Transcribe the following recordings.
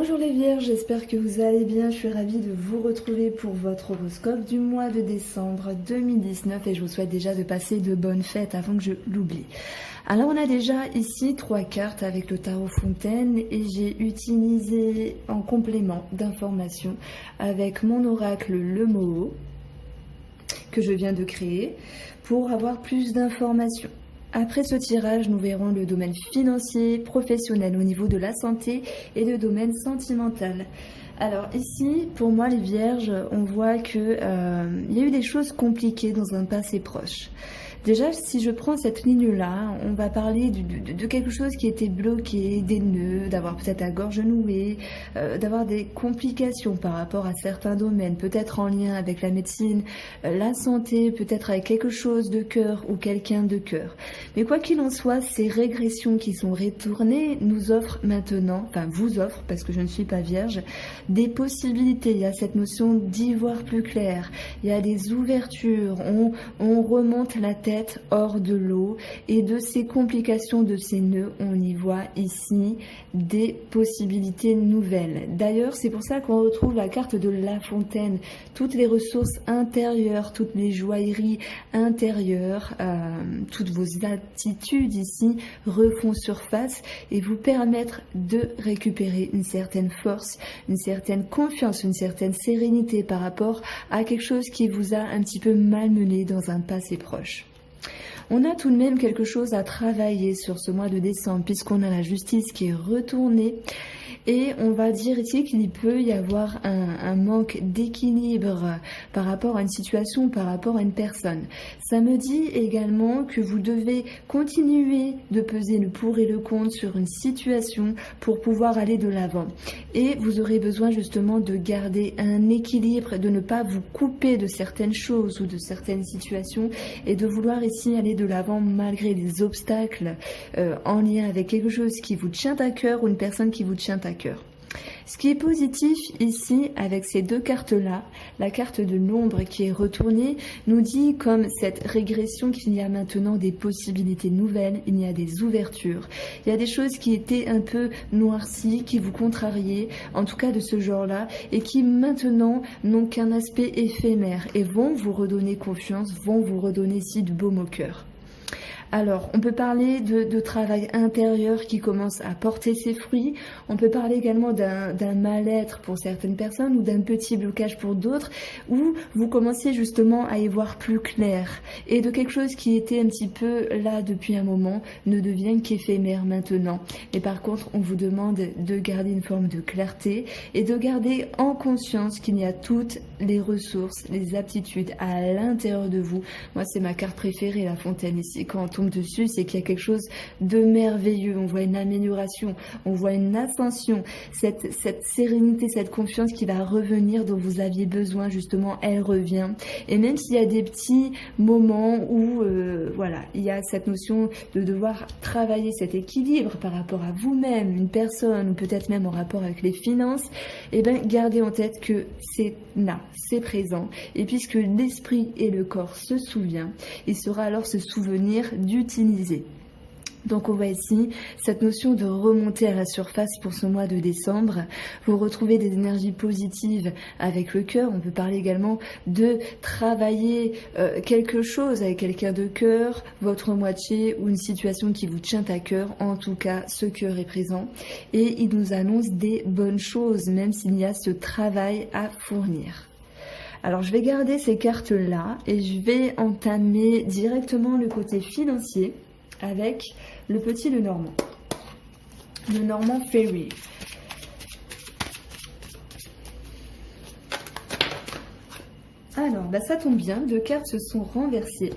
Bonjour les Vierges, j'espère que vous allez bien. Je suis ravie de vous retrouver pour votre horoscope du mois de décembre 2019 et je vous souhaite déjà de passer de bonnes fêtes avant que je l'oublie. Alors on a déjà ici 3 cartes avec le tarot Fontaine et j'ai utilisé en complément d'informations avec mon oracle le Moho que je viens de créer pour avoir plus d'informations. Après ce tirage, nous verrons le domaine financier, professionnel au niveau de la santé et le domaine sentimental. Alors ici, pour moi les Vierges, on voit que il y a eu des choses compliquées dans un passé proche. Déjà, si je prends cette ligne-là, on va parler de quelque chose qui était bloqué, des nœuds, d'avoir peut-être la gorge nouée, d'avoir des complications par rapport à certains domaines, peut-être en lien avec la médecine, la santé, peut-être avec quelque chose de cœur ou quelqu'un de cœur. Mais quoi qu'il en soit, ces régressions qui sont retournées nous offrent maintenant, enfin vous offrent, parce que je ne suis pas vierge, des possibilités. Il y a cette notion d'y voir plus clair, il y a des ouvertures, on remonte la tête hors de l'eau et de ces complications, de ces nœuds, on y voit ici des possibilités nouvelles. D'ailleurs, c'est pour ça qu'on retrouve la carte de La Fontaine, toutes les ressources intérieures, toutes les joailleries intérieures, toutes vos attitudes ici refont surface et vous permettre de récupérer une certaine force, une certaine confiance, une certaine sérénité par rapport à quelque chose qui vous a un petit peu malmené dans un passé proche. On a tout de même quelque chose à travailler sur ce mois de décembre puisqu'on a la justice qui est retournée et on va dire ici qu'il peut y avoir un manque d'équilibre par rapport à une situation, par rapport à une personne. Ça me dit également que vous devez continuer de peser le pour et le contre sur une situation pour pouvoir aller de l'avant. Et vous aurez besoin justement de garder un équilibre, de ne pas vous couper de certaines choses ou de certaines situations et de vouloir ici aller de l'avant malgré les obstacles en lien avec quelque chose qui vous tient à cœur ou une personne qui vous tient à cœur. Ce qui est positif ici avec ces deux cartes-là, la carte de l'ombre qui est retournée, nous dit comme cette régression qu'il y a maintenant des possibilités nouvelles, il y a des ouvertures, il y a des choses qui étaient un peu noircies, qui vous contrariaient, en tout cas de ce genre-là, et qui maintenant n'ont qu'un aspect éphémère et vont vous redonner confiance, vont vous redonner ici du baume au cœur. Alors, on peut parler de travail intérieur qui commence à porter ses fruits. On peut parler également d'un mal-être pour certaines personnes ou d'un petit blocage pour d'autres, où vous commencez justement à y voir plus clair. Et de quelque chose qui était un petit peu là depuis un moment ne devient qu'éphémère maintenant. Et par contre, on vous demande de garder une forme de clarté et de garder en conscience qu'il y a toutes les ressources, les aptitudes à l'intérieur de vous. Moi, c'est ma carte préférée, la Fontaine ici. Quand on tombe dessus, c'est qu'il y a quelque chose de merveilleux. On voit une amélioration, on voit une ascension, cette sérénité, cette confiance qui va revenir dont vous aviez besoin, justement, elle revient. Et même s'il y a des petits moments où, voilà, il y a cette notion de devoir travailler cet équilibre par rapport à vous-même, une personne, ou peut-être même en rapport avec les finances, eh bien, gardez en tête que c'est là, c'est présent. Et puisque l'esprit et le corps se souviennent, il saura alors se souvenir d'utiliser. Donc on voit ici cette notion de remonter à la surface pour ce mois de décembre. Vous retrouvez des énergies positives avec le cœur. On peut parler également de travailler quelque chose avec quelqu'un de cœur, votre moitié ou une situation qui vous tient à cœur. En tout cas, ce cœur est présent et il nous annonce des bonnes choses, même s'il y a ce travail à fournir. Alors je vais garder ces cartes-là et je vais entamer directement le côté financier avec le petit Lenormand. Lenormand Fairy. Alors, ça tombe bien, 2 cartes se sont renversées.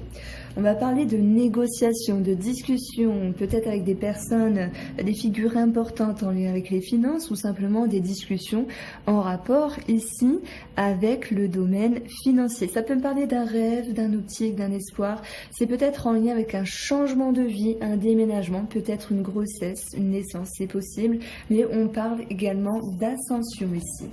On va parler de négociations, de discussions, peut-être avec des personnes, des figures importantes en lien avec les finances ou simplement des discussions en rapport ici avec le domaine financier. Ça peut me parler d'un rêve, d'un optique, d'un espoir. C'est peut-être en lien avec un changement de vie, un déménagement, peut-être une grossesse, une naissance, c'est possible. Mais on parle également d'ascension ici.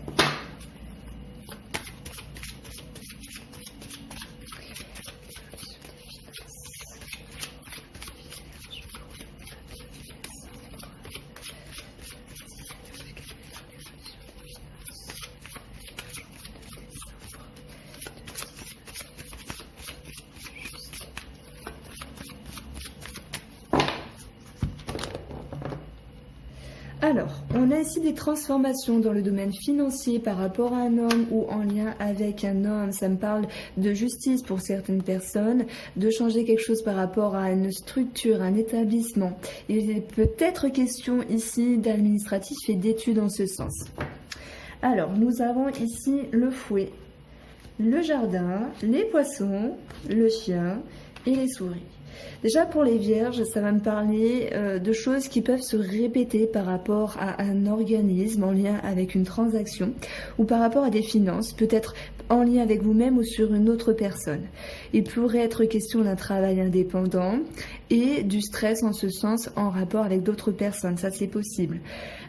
Alors, on a ici des transformations dans le domaine financier par rapport à un homme ou en lien avec un homme. Ça me parle de justice pour certaines personnes, de changer quelque chose par rapport à une structure, un établissement. Il est peut-être question ici d'administratif et d'études en ce sens. Alors, nous avons ici le fouet, le jardin, les poissons, le chien et les souris. Déjà pour les vierges, ça va me parler de choses qui peuvent se répéter par rapport à un organisme en lien avec une transaction ou par rapport à des finances, peut-être en lien avec vous-même ou sur une autre personne. Il pourrait être question d'un travail indépendant et du stress en ce sens en rapport avec d'autres personnes, ça c'est possible.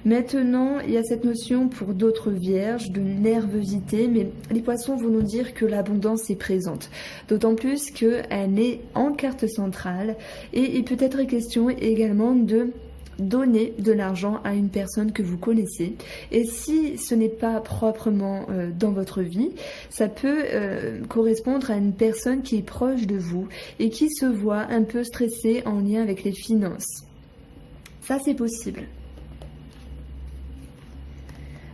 Maintenant, il y a cette notion pour d'autres vierges de nervosité, mais les poissons vont nous dire que l'abondance est présente, d'autant plus qu'elle est en carte centrale et il peut être question également de donner de l'argent à une personne que vous connaissez. Et si ce n'est pas proprement dans votre vie, ça peut correspondre à une personne qui est proche de vous et qui se voit un peu stressée en lien avec les finances. Ça, c'est possible.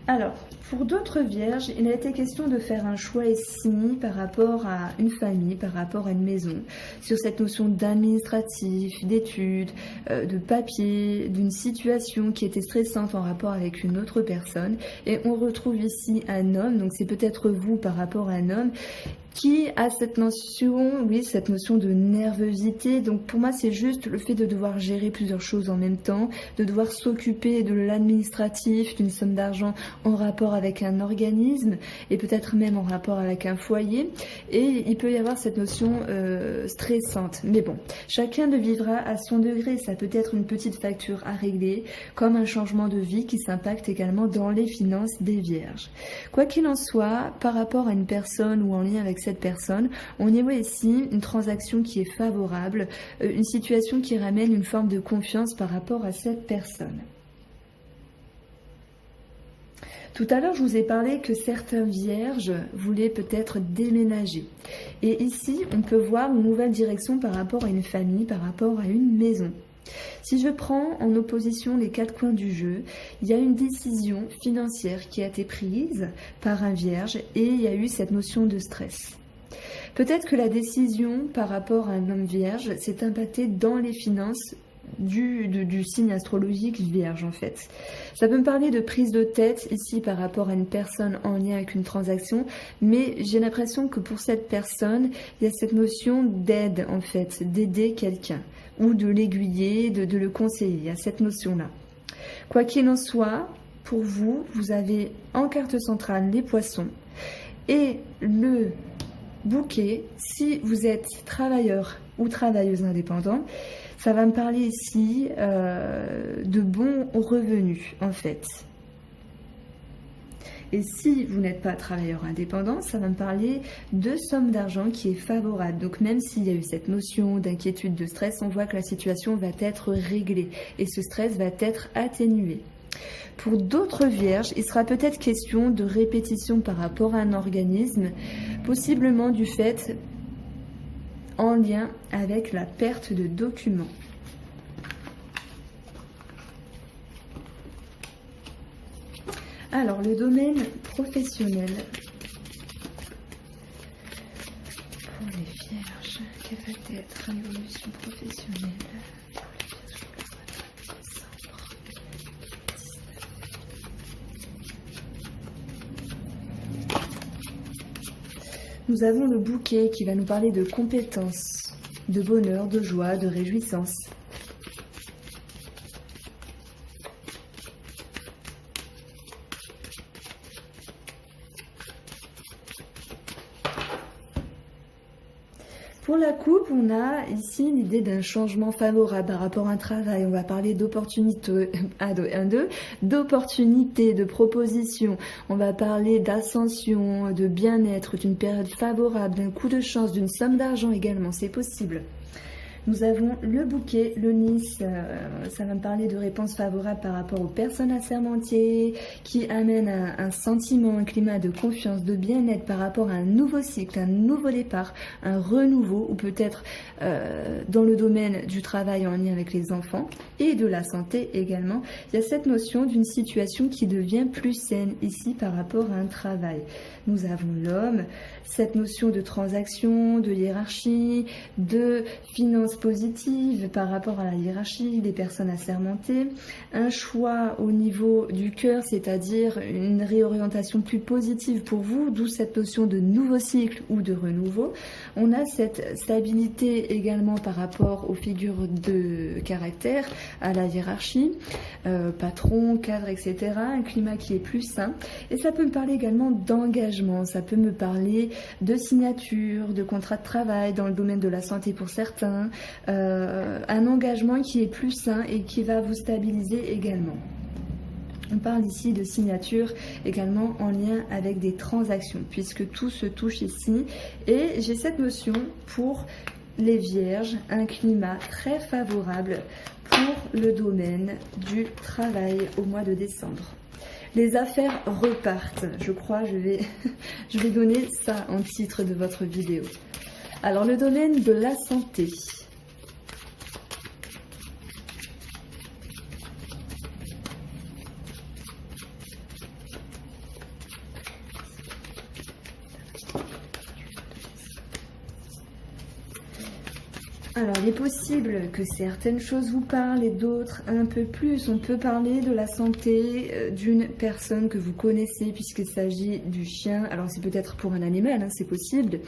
Alors, pour d'autres vierges, il a été question de faire un choix ici par rapport à une famille, par rapport à une maison, sur cette notion d'administratif, d'études, de papier, d'une situation qui était stressante en rapport avec une autre personne. Et on retrouve ici un homme, donc c'est peut-être vous par rapport à un homme, qui a cette notion, oui, cette notion de nervosité. Donc pour moi, c'est juste le fait de devoir gérer plusieurs choses en même temps, de devoir s'occuper de l'administratif, d'une somme d'argent en rapport avec un organisme et peut-être même en rapport avec un foyer. Et il peut y avoir cette notion stressante. Mais bon, chacun le vivra à son degré. Ça peut être une petite facture à régler, comme un changement de vie qui s'impacte également dans les finances des vierges. Quoi qu'il en soit, par rapport à une personne ou en lien avec cette personne, on y voit ici une transaction qui est favorable, une situation qui ramène une forme de confiance par rapport à cette personne. Tout à l'heure, je vous ai parlé que certains vierges voulaient peut-être déménager. Et ici, on peut voir une nouvelle direction par rapport à une famille, par rapport à une maison. Si je prends en opposition les quatre coins du jeu, il y a une décision financière qui a été prise par un vierge et il y a eu cette notion de stress. Peut-être que la décision par rapport à un homme vierge s'est impactée dans les finances du signe astrologique vierge en fait. Ça peut me parler de prise de tête ici par rapport à une personne en lien avec une transaction, mais j'ai l'impression que pour cette personne, il y a cette notion d'aide en fait, d'aider quelqu'un ou de l'aiguiller, de le conseiller. Il y a cette notion-là. Quoi qu'il en soit, pour vous, vous avez en carte centrale les poissons et le bouquet. Si vous êtes travailleur ou travailleuse indépendante, ça va me parler ici de bons revenus en fait. Et si vous n'êtes pas travailleur indépendant, ça va me parler de somme d'argent qui est favorable. Donc même s'il y a eu cette notion d'inquiétude, de stress, on voit que la situation va être réglée et ce stress va être atténué. Pour d'autres vierges, il sera peut-être question de répétition par rapport à un organisme, possiblement du fait en lien avec la perte de documents. Alors, le domaine professionnel. Pour les vierges, quelle va être l'évolution professionnelle ? Nous avons le bouquet qui va nous parler de compétences, de bonheur, de joie, de réjouissance. Pour la coupe, on a ici l'idée d'un changement favorable par rapport à un travail. On va parler d'opportunités, d'opportunités, de propositions. On va parler d'ascension, de bien-être, d'une période favorable, d'un coup de chance, d'une somme d'argent également. C'est possible. Nous avons le bouquet, le Nice, ça va me parler de réponses favorables par rapport aux personnes assermentées, qui amènent un sentiment, un climat de confiance, de bien-être par rapport à un nouveau cycle, un nouveau départ, un renouveau, ou peut-être dans le domaine du travail en lien avec les enfants et de la santé également. Il y a cette notion d'une situation qui devient plus saine ici par rapport à un travail. Nous avons l'homme, cette notion de transaction, de hiérarchie, de finances positives par rapport à la hiérarchie des personnes assermentées, un choix au niveau du cœur, c'est-à-dire une réorientation plus positive pour vous, d'où cette notion de nouveau cycle ou de renouveau. On a cette stabilité également par rapport aux figures de caractère, à la hiérarchie, patron, cadre, etc. Un climat qui est plus sain. Et ça peut me parler également d'engagement, ça peut me parler de signature, de contrat de travail dans le domaine de la santé pour certains, un engagement qui est plus sain et qui va vous stabiliser également. On parle ici de signature également en lien avec des transactions, puisque tout se touche ici. Et j'ai cette notion pour les vierges, un climat très favorable pour le domaine du travail au mois de décembre. Les affaires repartent. Je crois, je vais donner ça en titre de votre vidéo. Alors, le domaine de la santé. Alors, il est possible que certaines choses vous parlent et d'autres un peu plus. On peut parler de la santé d'une personne que vous connaissez puisqu'il s'agit du chien. Alors, c'est peut-être pour un animal, hein, c'est possible.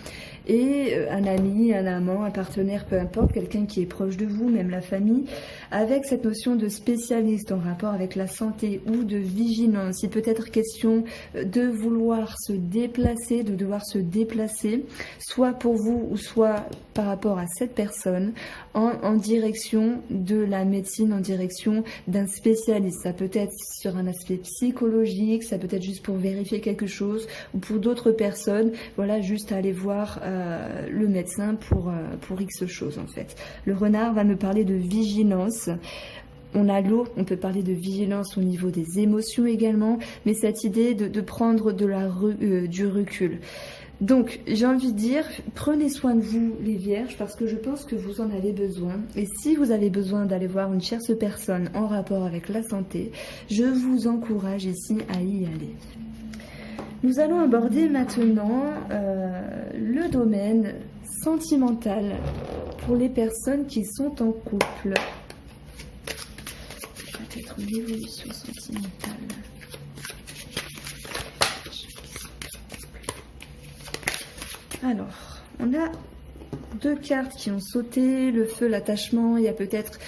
Et un ami, un amant, un partenaire, peu importe, quelqu'un qui est proche de vous, même la famille, avec cette notion de spécialiste en rapport avec la santé ou de vigilance. Il peut être question de vouloir se déplacer, de devoir se déplacer, soit pour vous ou soit par rapport à cette personne. En direction de la médecine, en direction d'un spécialiste. Ça peut être sur un aspect psychologique, ça peut être juste pour vérifier quelque chose, ou pour d'autres personnes, voilà, juste aller voir le médecin pour X choses en fait. Le renard va me parler de vigilance. On a l'eau, on peut parler de vigilance au niveau des émotions également, mais cette idée de prendre du recul. Donc, j'ai envie de dire, prenez soin de vous, les vierges, parce que je pense que vous en avez besoin. Et si vous avez besoin d'aller voir une tierce personne en rapport avec la santé, je vous encourage ici à y aller. Nous allons aborder maintenant le domaine sentimental pour les personnes qui sont en couple. Peut-être une évolution sentimentale. Alors, on a deux cartes qui ont sauté, le feu, l'attachement, il y a peut-être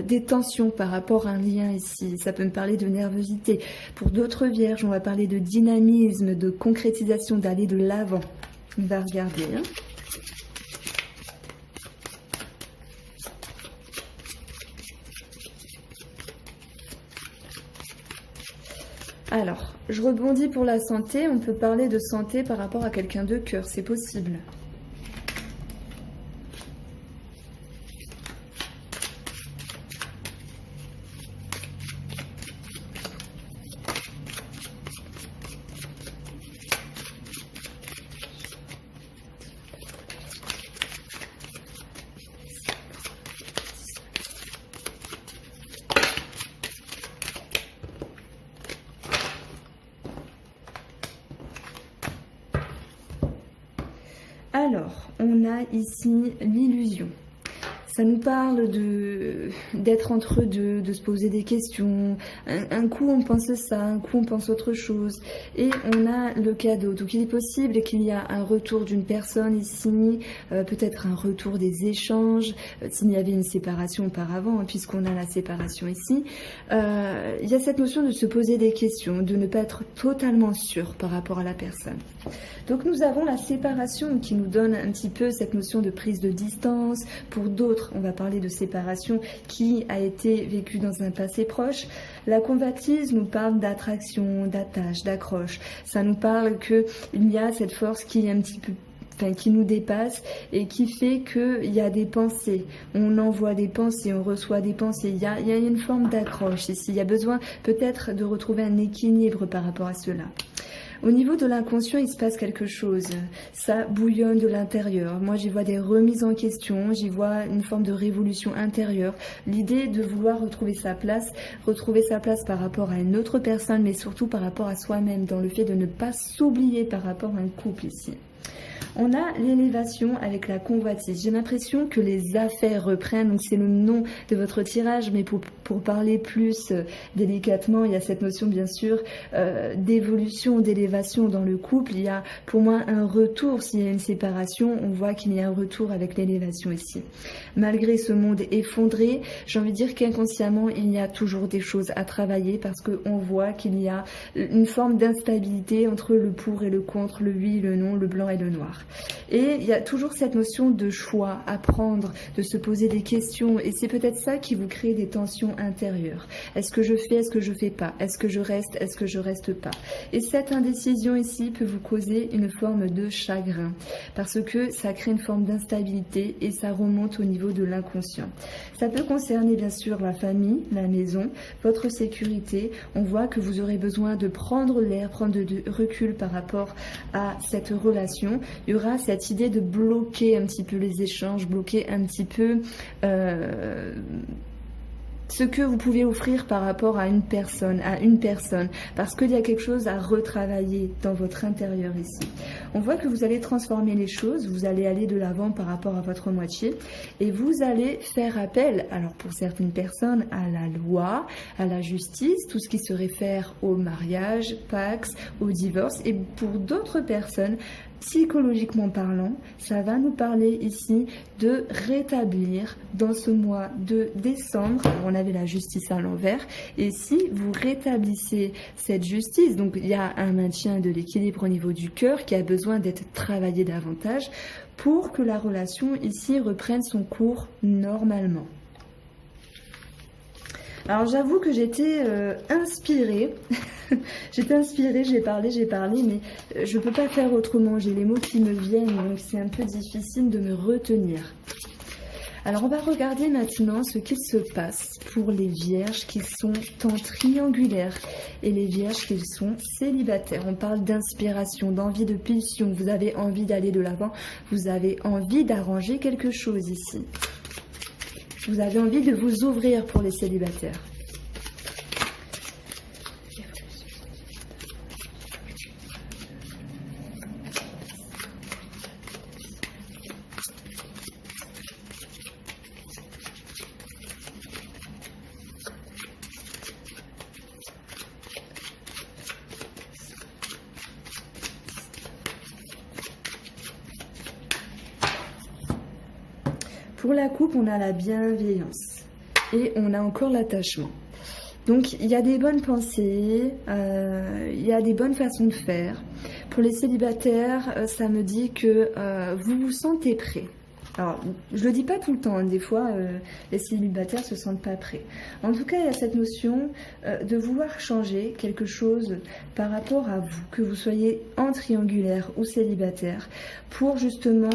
des tensions par rapport à un lien ici, ça peut me parler de nervosité. Pour d'autres vierges, on va parler de dynamisme, de concrétisation, d'aller de l'avant. On va regarder. Hein. Alors, je rebondis pour la santé. On peut parler de santé par rapport à quelqu'un de cœur, c'est possible. Alors, on a ici l'illusion. Ça nous parle d'être entre deux, de se poser des questions. Un coup, on pense ça, un coup, on pense autre chose. Et on a le cadeau. Donc, il est possible qu'il y a un retour d'une personne ici, peut-être un retour des échanges, s'il y avait une séparation auparavant, hein, puisqu'on a la séparation ici. Il y a cette notion de se poser des questions, de ne pas être totalement sûr par rapport à la personne. Donc, nous avons la séparation qui nous donne un petit peu cette notion de prise de distance. Pour d'autres, on va parler de séparation qui a été vécue dans un passé proche. La convoitise nous parle d'attraction, d'attache, d'accroche. Ça nous parle qu'il y a cette force qui est un petit peu qui nous dépasse et qui fait qu'il y a des pensées. On envoie des pensées, on reçoit des pensées. Il y a une forme d'accroche ici. Il y a besoin peut-être de retrouver un équilibre par rapport à cela. Au niveau de l'inconscient, il se passe quelque chose. Ça bouillonne de l'intérieur. Moi, j'y vois des remises en question, j'y vois une forme de révolution intérieure. L'idée de vouloir retrouver sa place par rapport à une autre personne, mais surtout par rapport à soi-même, dans le fait de ne pas s'oublier par rapport à un couple ici. On a l'élévation avec la convoitise. J'ai l'impression que les affaires reprennent, donc c'est le nom de votre tirage, mais pour parler plus délicatement, il y a cette notion bien sûr d'évolution, d'élévation dans le couple. Il y a pour moi un retour, s'il y a une séparation, on voit qu'il y a un retour avec l'élévation ici. Malgré ce monde effondré, j'ai envie de dire qu'inconsciemment, il y a toujours des choses à travailler parce qu'on voit qu'il y a une forme d'instabilité entre le pour et le contre, le oui, le non, le blanc et le noir. Et il y a toujours cette notion de choix à prendre, de se poser des questions, et c'est peut-être ça qui vous crée des tensions intérieures. Est-ce que je fais, est-ce que je fais pas? Est-ce que je reste pas? Et cette indécision ici peut vous causer une forme de chagrin, parce que ça crée une forme d'instabilité et ça remonte au niveau de l'inconscient. Ça peut concerner bien sûr la famille, la maison, votre sécurité. On voit que vous aurez besoin de prendre l'air, prendre de recul par rapport à cette relation. Il y aura cette idée de bloquer un petit peu les échanges, bloquer un petit peu ce que vous pouvez offrir par rapport à une personne, parce qu'il y a quelque chose à retravailler dans votre intérieur ici. On voit que vous allez transformer les choses, vous allez aller de l'avant par rapport à votre moitié, et vous allez faire appel, alors pour certaines personnes, à la loi, à la justice, tout ce qui se réfère au mariage, Pax, au divorce, et pour d'autres personnes, psychologiquement parlant, ça va nous parler ici de rétablir dans ce mois de décembre. On avait la justice à l'envers, et si vous rétablissez cette justice, donc il y a un maintien de l'équilibre au niveau du cœur qui a besoin d'être travaillé davantage pour que la relation ici reprenne son cours normalement. Alors j'avoue que j'étais inspirée, j'ai parlé, mais je ne peux pas faire autrement, j'ai les mots qui me viennent, donc c'est un peu difficile de me retenir. Alors on va regarder maintenant ce qu'il se passe pour les vierges qui sont en triangulaire et les vierges qui sont célibataires. On parle d'inspiration, d'envie de pulsion, vous avez envie d'aller de l'avant, vous avez envie d'arranger quelque chose ici. Vous avez envie de vous ouvrir pour les célibataires. Pour la coupe, on a la bienveillance et on a encore l'attachement. Donc, il y a des bonnes pensées, il y a des bonnes façons de faire. Pour les célibataires, ça me dit que vous vous sentez prêts. Alors, je le dis pas tout le temps, hein. Des fois, les célibataires se sentent pas prêts. En tout cas, il y a cette notion de vouloir changer quelque chose par rapport à vous, que vous soyez en triangulaire ou célibataire, pour justement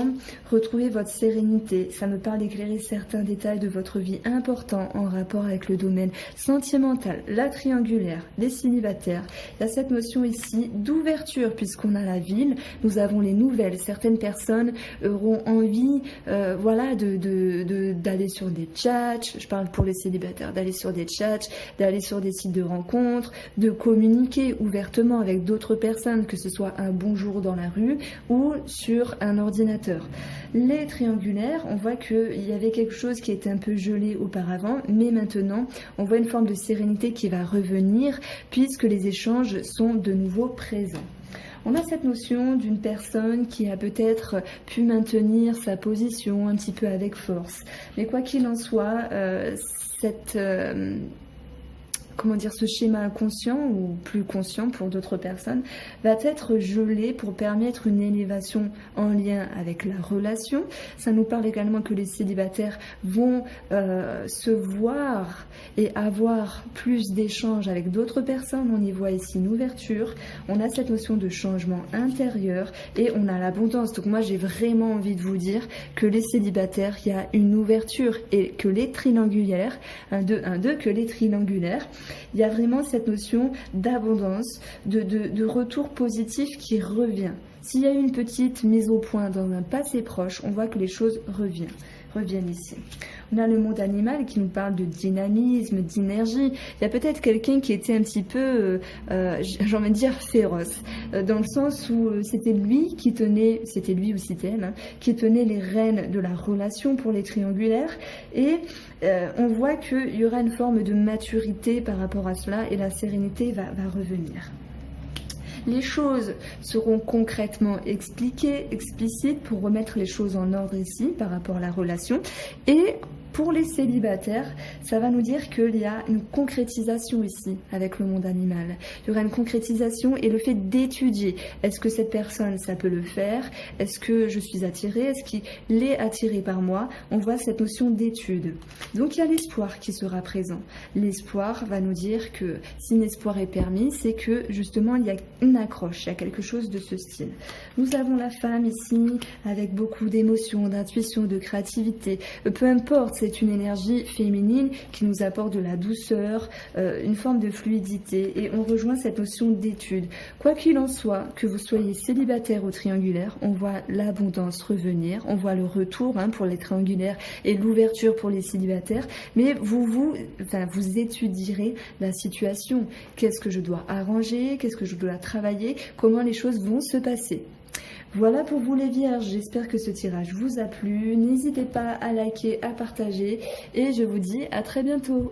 retrouver votre sérénité. Ça me parle d'éclairer certains détails de votre vie importants en rapport avec le domaine sentimental. La triangulaire, les célibataires, il y a cette notion ici d'ouverture, puisqu'on a la ville, nous avons les nouvelles. Certaines personnes auront envie d'aller sur des chats, je parle pour les célibataires, d'aller sur des chats, d'aller sur des sites de rencontres, de communiquer ouvertement avec d'autres personnes, que ce soit un bonjour dans la rue ou sur un ordinateur. Les triangulaires, on voit qu'il y avait quelque chose qui était un peu gelé auparavant, mais maintenant, on voit une forme de sérénité qui va revenir puisque les échanges sont de nouveau présents. On a cette notion d'une personne qui a peut-être pu maintenir sa position un petit peu avec force. Mais quoi qu'il en soit, comment dire, ce schéma inconscient ou plus conscient pour d'autres personnes va être gelé pour permettre une élévation en lien avec la relation. Ça nous parle également que les célibataires vont se voir et avoir plus d'échanges avec d'autres personnes. On y voit ici une ouverture, on a cette notion de changement intérieur et on a l'abondance. Donc moi j'ai vraiment envie de vous dire que les célibataires, il y a une ouverture et que les triangulaires, 1, 2, 1, 2, que les triangulaires, il y a vraiment cette notion d'abondance, de retour positif qui revient. S'il y a eu une petite mise au point dans un passé proche, on voit que les choses reviennent ici. On a le monde animal qui nous parle de dynamisme, d'énergie. Il y a peut-être quelqu'un qui était un petit peu, j'ai envie de dire, féroce, dans le sens où c'était lui ou c'était elle, qui tenait les rênes de la relation pour les triangulaires. Et on voit qu'il y aura une forme de maturité par rapport à cela et la sérénité va revenir. Les choses seront concrètement expliquées, explicites pour remettre les choses en ordre ici par rapport à la relation. Et pour les célibataires, ça va nous dire qu'il y a une concrétisation ici avec le monde animal. Il y aura une concrétisation et le fait d'étudier. Est-ce que cette personne, ça peut le faire? Est-ce que je suis attirée? Est-ce qu'il est attiré par moi? On voit cette notion d'étude. Donc il y a l'espoir qui sera présent. L'espoir va nous dire que si l'espoir est permis, c'est que justement il y a une accroche, il y a quelque chose de ce style. Nous avons la femme ici avec beaucoup d'émotions, d'intuition, de créativité. Peu importe, c'est une énergie féminine qui nous apporte de la douceur, une forme de fluidité et on rejoint cette notion d'étude. Quoi qu'il en soit, que vous soyez célibataire ou triangulaire, on voit l'abondance revenir, on voit le retour pour les triangulaires et l'ouverture pour les célibataires, mais vous étudierez la situation. Qu'est-ce que je dois arranger? Qu'est-ce que je dois travailler? Comment les choses vont se passer? Voilà pour vous les vierges, j'espère que ce tirage vous a plu. N'hésitez pas à liker, à partager et je vous dis à très bientôt.